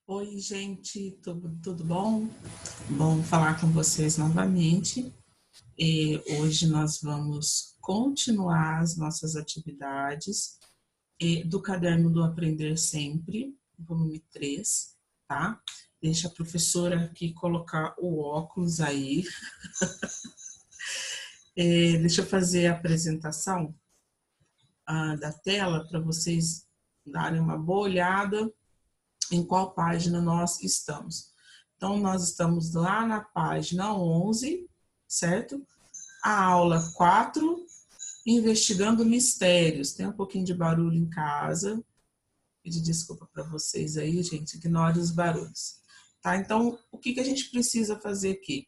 Oi, gente, tudo bom? Bom falar com vocês novamente. Hoje nós vamos continuar as nossas atividades do Caderno do Aprender Sempre, volume 3, tá? Deixa a professora aqui colocar o óculos aí. Deixa eu fazer a apresentação da tela para vocês darem uma boa olhada em qual página nós estamos. Então, nós estamos lá na página 11, certo? A aula 4, investigando mistérios. Tem um pouquinho de barulho em casa. Pedir desculpa para vocês aí, gente, ignore os barulhos. Tá? Então, o que a gente precisa fazer aqui?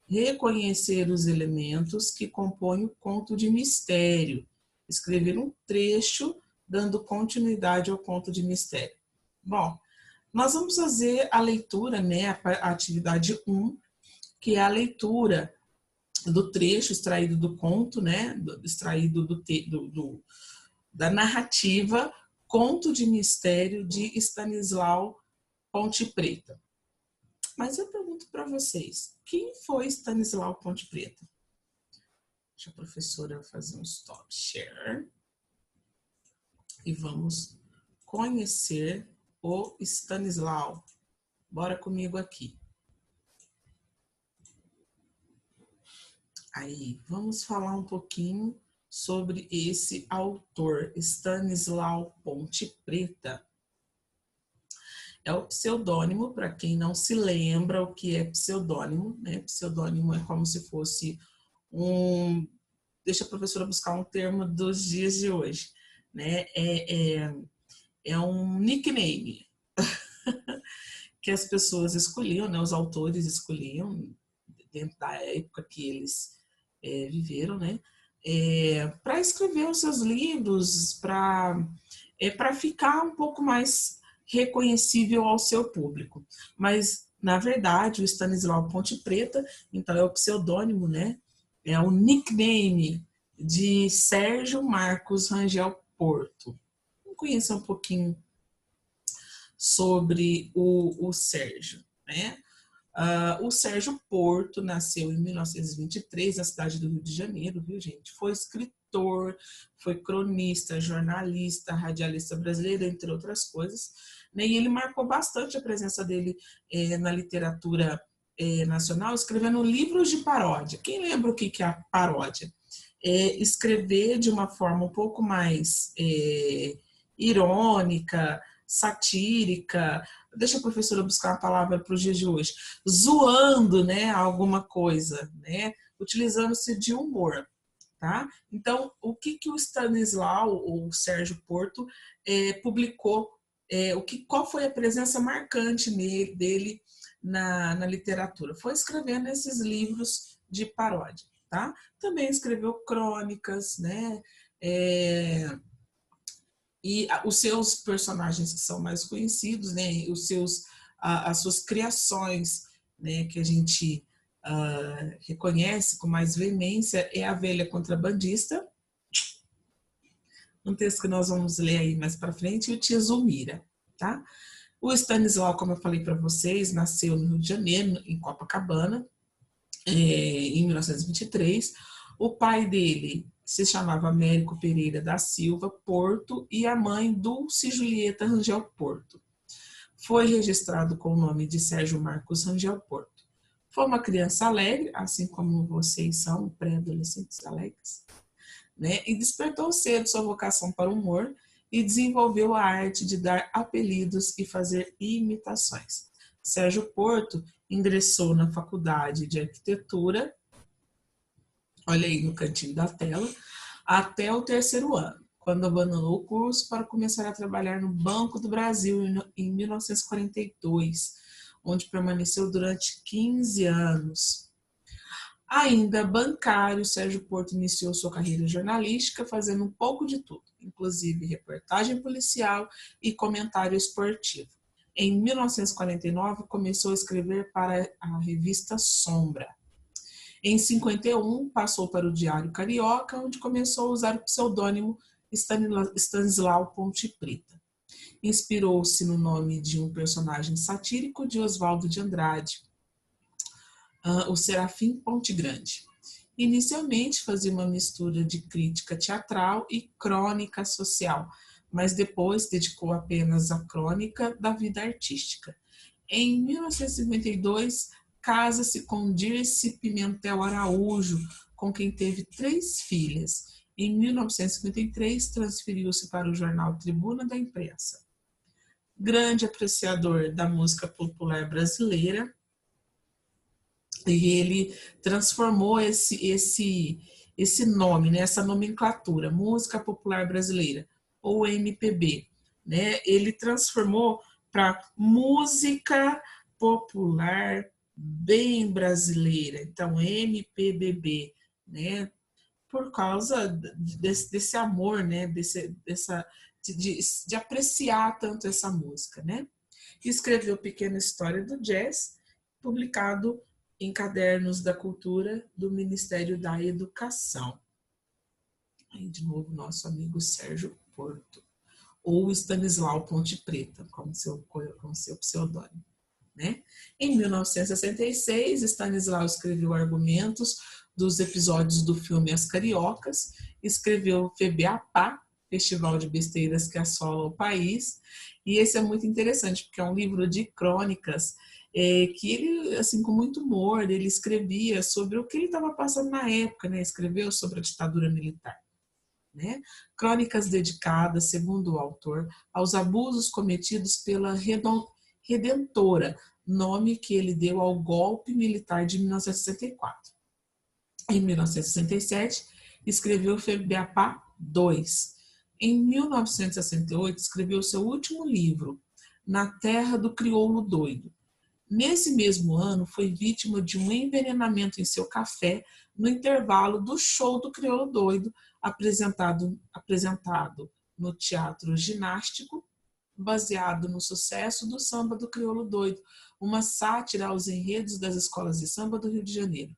Reconhecer os elementos que compõem o conto de mistério. Escrever um trecho dando continuidade ao conto de mistério. Bom, nós vamos fazer a leitura, né, a atividade 1, que é a leitura do trecho extraído do conto, né, extraído da narrativa Conto de Mistério de Stanislau Ponte Preta. Mas eu pergunto para vocês, quem foi Stanislau Ponte Preta? Deixa a professora fazer um stop share e vamos conhecer o Stanislau. Bora comigo aqui. Aí, vamos falar um pouquinho sobre esse autor, Stanislau Ponte Preta. É o pseudônimo, para quem não se lembra o que é pseudônimo, né? Pseudônimo é como se fosse deixa a professora buscar um termo dos dias de hoje, né? É um nickname que as pessoas escolhiam, né? Os autores escolhiam dentro da época que eles viveram, né? Para escrever os seus livros, para ficar um pouco mais reconhecível ao seu público. Mas, na verdade, o Stanislau Ponte Preta, então é o pseudônimo, né? É o nickname de Sérgio Marcos Rangel Porto. Vamos conhecer um pouquinho sobre o Sérgio, né? O Sérgio Porto nasceu em 1923 na cidade do Rio de Janeiro, viu, gente? Foi escritor, foi cronista, jornalista, radialista brasileiro, entre outras coisas, né? E ele marcou bastante a presença dele na literatura nacional, escrevendo livros de paródia. Quem lembra o que é a paródia? Escrever de uma forma um pouco mais irônica, satírica, deixa a professora buscar uma palavra para os dias de hoje, zoando, né, alguma coisa, né, utilizando-se de humor, tá? Então, o que o Stanislau, ou Sérgio Porto, publicou, qual foi a presença marcante dele na literatura? Foi escrevendo esses livros de paródia, tá? Também escreveu crônicas, né, e os seus personagens que são mais conhecidos, né, as suas criações, né, que a gente reconhece com mais veemência, é A Velha Contrabandista, um texto que nós vamos ler aí mais para frente, e o Tia Zulmira, tá? O Stanislau, como eu falei para vocês, nasceu no Rio de Janeiro, em Copacabana, em 1923. O pai dele se chamava Américo Pereira da Silva Porto e a mãe Dulce Julieta Rangel Porto. Foi registrado com o nome de Sérgio Marcos Rangel Porto. Foi uma criança alegre, assim como vocês são, pré-adolescentes alegres, né? E despertou cedo sua vocação para o humor e desenvolveu a arte de dar apelidos e fazer imitações. Sérgio Porto ingressou na Faculdade de Arquitetura, olha aí no cantinho da tela, até o 3º ano, quando abandonou o curso para começar a trabalhar no Banco do Brasil em 1942, onde permaneceu durante 15 anos. Ainda bancário, Sérgio Porto iniciou sua carreira jornalística fazendo um pouco de tudo, inclusive reportagem policial e comentário esportivo. Em 1949, começou a escrever para a revista Sombra. Em 51, passou para o Diário Carioca, onde começou a usar o pseudônimo Stanislau Ponte Preta. Inspirou-se no nome de um personagem satírico de Oswaldo de Andrade, o Serafim Ponte Grande. Inicialmente fazia uma mistura de crítica teatral e crônica social, mas depois dedicou apenas à crônica da vida artística. Em 1952, casa-se com Dirce Pimentel Araújo, com quem teve 3 filhas. Em 1953, transferiu-se para o jornal Tribuna da Imprensa. Grande apreciador da música popular brasileira, e ele transformou esse nome, né, essa nomenclatura, música popular brasileira, ou MPB, né? Ele transformou para música popular bem brasileira, então MPBB, né? Por causa desse amor, né? De apreciar tanto essa música, né? Escreveu Pequena História do Jazz, publicado em Cadernos da Cultura do Ministério da Educação. Aí, de novo, nosso amigo Sérgio Porto, ou Stanislau Ponte Preta, como seu pseudônimo. Né? Em 1966, Stanislau escreveu argumentos dos episódios do filme As Cariocas, escreveu FEBEAPA, Festival de Besteiras que Assola o País, e esse é muito interessante, porque é um livro de crônicas que ele, assim, com muito humor, ele escrevia sobre o que ele estava passando na época, né? Escreveu sobre a ditadura militar. Né? Crônicas dedicadas, segundo o autor, aos abusos cometidos pela Redentora, nome que ele deu ao golpe militar de 1964. Em 1967, escreveu FEBEAPA II. Em 1968, escreveu seu último livro, Na Terra do Crioulo Doido. Nesse mesmo ano, foi vítima de um envenenamento em seu café no intervalo do show do Crioulo Doido, apresentado no Teatro Ginástico, baseado no sucesso do Samba do Crioulo Doido, uma sátira aos enredos das escolas de samba do Rio de Janeiro.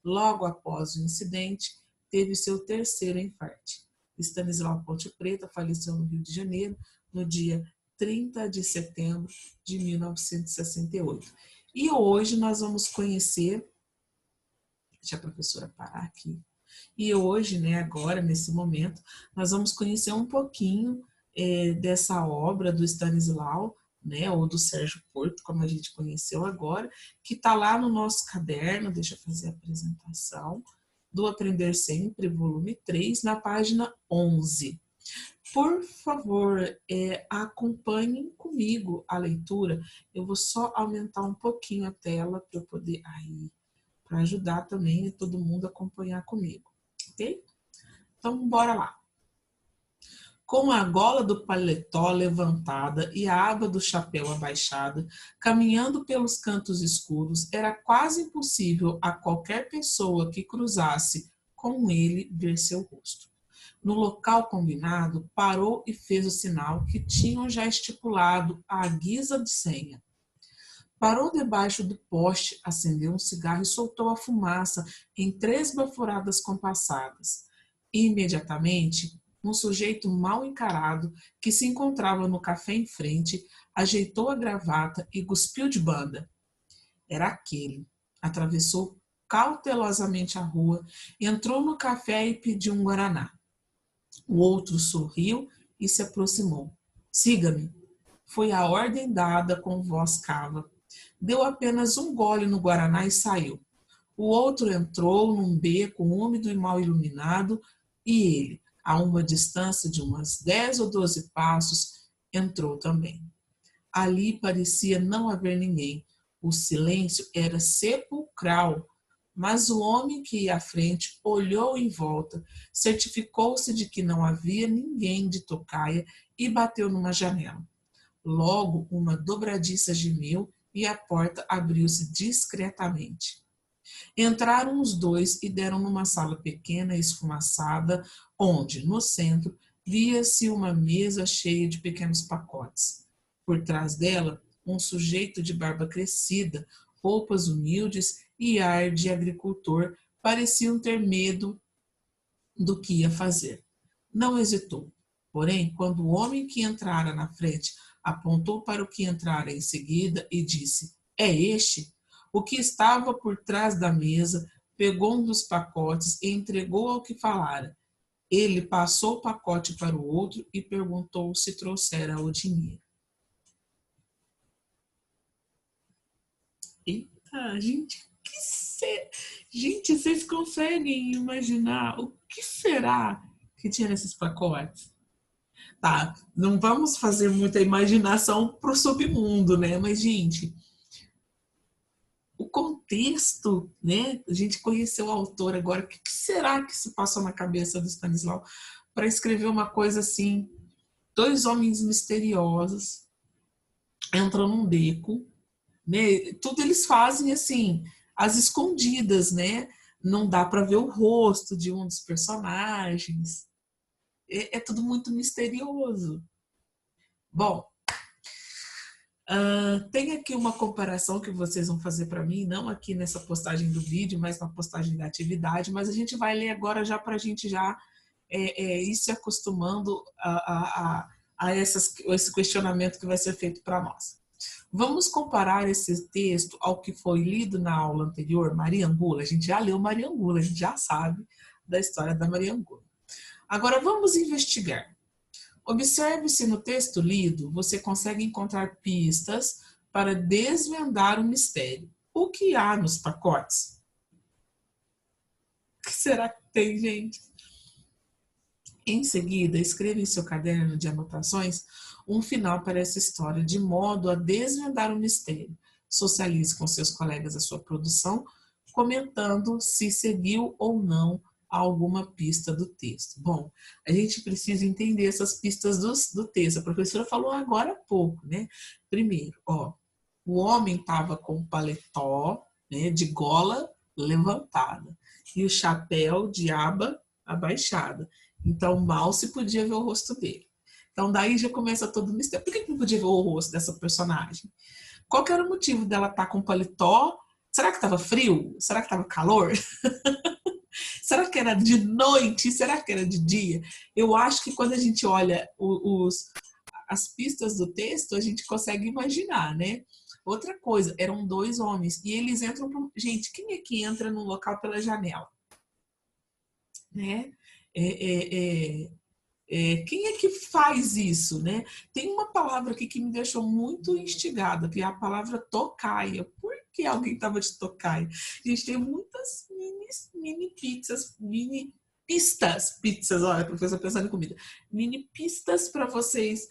Logo após o incidente, teve seu terceiro infarte. Stanislau Ponte Preta faleceu no Rio de Janeiro no dia 30 de setembro de 1968. E hoje nós vamos conhecer, deixa a professora parar aqui, e hoje, né, agora, nesse momento, nós vamos conhecer um pouquinho dessa obra do Stanislau, né, ou do Sérgio Porto, como a gente conheceu agora, que está lá no nosso caderno, deixa eu fazer a apresentação, do Aprender Sempre, volume 3, na página 11. Por favor, acompanhem comigo a leitura. Eu vou só aumentar um pouquinho a tela para eu poder, para ajudar também todo mundo a acompanhar comigo, ok? Então, bora lá. Com a gola do paletó levantada e a aba do chapéu abaixada, caminhando pelos cantos escuros, era quase impossível a qualquer pessoa que cruzasse com ele ver seu rosto. No local combinado, parou e fez o sinal que tinham já estipulado à guisa de senha. Parou debaixo do poste, acendeu um cigarro e soltou a fumaça em 3 baforadas compassadas. Imediatamente, um sujeito mal encarado, que se encontrava no café em frente, ajeitou a gravata e cuspiu de banda. Era aquele. Atravessou cautelosamente a rua, entrou no café e pediu um guaraná. O outro sorriu e se aproximou. Siga-me. Foi a ordem dada com voz cava. Deu apenas um gole no guaraná e saiu. O outro entrou num beco úmido e mal iluminado e ele, a uma distância de umas 10 ou 12 passos, entrou também. Ali parecia não haver ninguém. O silêncio era sepulcral. Mas o homem que ia à frente olhou em volta, certificou-se de que não havia ninguém de tocaia e bateu numa janela. Logo, uma dobradiça gemeu e a porta abriu-se discretamente. Entraram os dois e deram numa sala pequena e esfumaçada, onde, no centro, via-se uma mesa cheia de pequenos pacotes. Por trás dela, um sujeito de barba crescida, roupas humildes e ar de agricultor pareciam ter medo do que ia fazer. Não hesitou. Porém, quando o homem que entrara na frente apontou para o que entrara em seguida e disse: é este, o que estava por trás da mesa pegou um dos pacotes e entregou ao que falara. Ele passou o pacote para o outro e perguntou se trouxera o dinheiro. Eita, gente, gente, vocês conseguem imaginar o que será que tinha nesses pacotes? Tá, não vamos fazer muita imaginação pro submundo, né? Mas, gente, o contexto, né? A gente conheceu o autor agora. O que será que se passou na cabeça do Stanislau para escrever uma coisa assim? Dois homens misteriosos entram num beco, né? Tudo eles fazem assim, às escondidas, né? Não dá para ver o rosto de um dos personagens. É tudo muito misterioso. Bom, tem aqui uma comparação que vocês vão fazer para mim, não aqui nessa postagem do vídeo, mas na postagem da atividade, mas a gente vai ler agora já para a gente já ir se acostumando a esse questionamento que vai ser feito para nós. Vamos comparar esse texto ao que foi lido na aula anterior, Maria Angulo. A gente já leu Maria Angulo, a gente já sabe da história da Maria Angulo. Agora vamos investigar. Observe se no texto lido você consegue encontrar pistas para desvendar o mistério. O que há nos pacotes? O que será que tem, gente? Em seguida, escreva em seu caderno de anotações um final para essa história, de modo a desvendar o mistério. Socialize com seus colegas a sua produção, comentando se seguiu ou não alguma pista do texto. Bom, a gente precisa entender essas pistas do texto. A professora falou agora há pouco, né? Primeiro, o homem estava com o paletó, né, de gola levantada e o chapéu de aba abaixada. Então, mal se podia ver o rosto dele. Então, daí já começa todo o mistério. Por que não podia ver o rosto dessa personagem? Qual que era o motivo dela estar com paletó? Será que estava frio? Será que estava calor? Será que era de noite? Será que era de dia? Eu acho que quando a gente olha as pistas do texto, a gente consegue imaginar, né? Outra coisa, eram dois homens e eles entram... Gente, quem é que entra no local pela janela? Né? Quem é que faz isso, né? Tem uma palavra aqui que me deixou muito instigada, que é a palavra tocaia. Por que alguém estava de tocaia? A gente tem muitas mini pizzas, mini pizzas, olha, a professora pensando em comida, mini pistas para vocês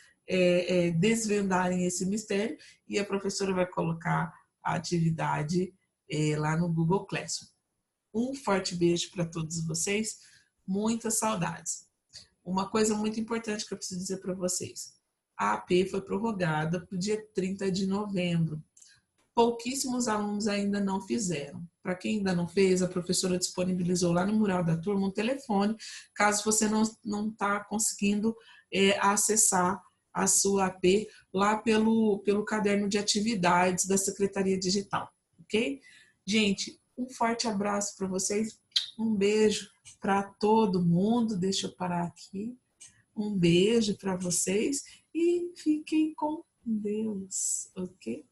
desvendarem esse mistério, e a professora vai colocar a atividade lá no Google Classroom. Um forte beijo para todos vocês, muitas saudades. Uma coisa muito importante que eu preciso dizer para vocês. A AP foi prorrogada para o dia 30 de novembro. Pouquíssimos alunos ainda não fizeram. Para quem ainda não fez, a professora disponibilizou lá no mural da turma um telefone, caso você não está conseguindo acessar a sua AP lá pelo caderno de atividades da Secretaria Digital, ok? Gente, um forte abraço para vocês, um beijo para todo mundo. Deixa eu parar aqui. Um beijo para vocês e fiquem com Deus, ok?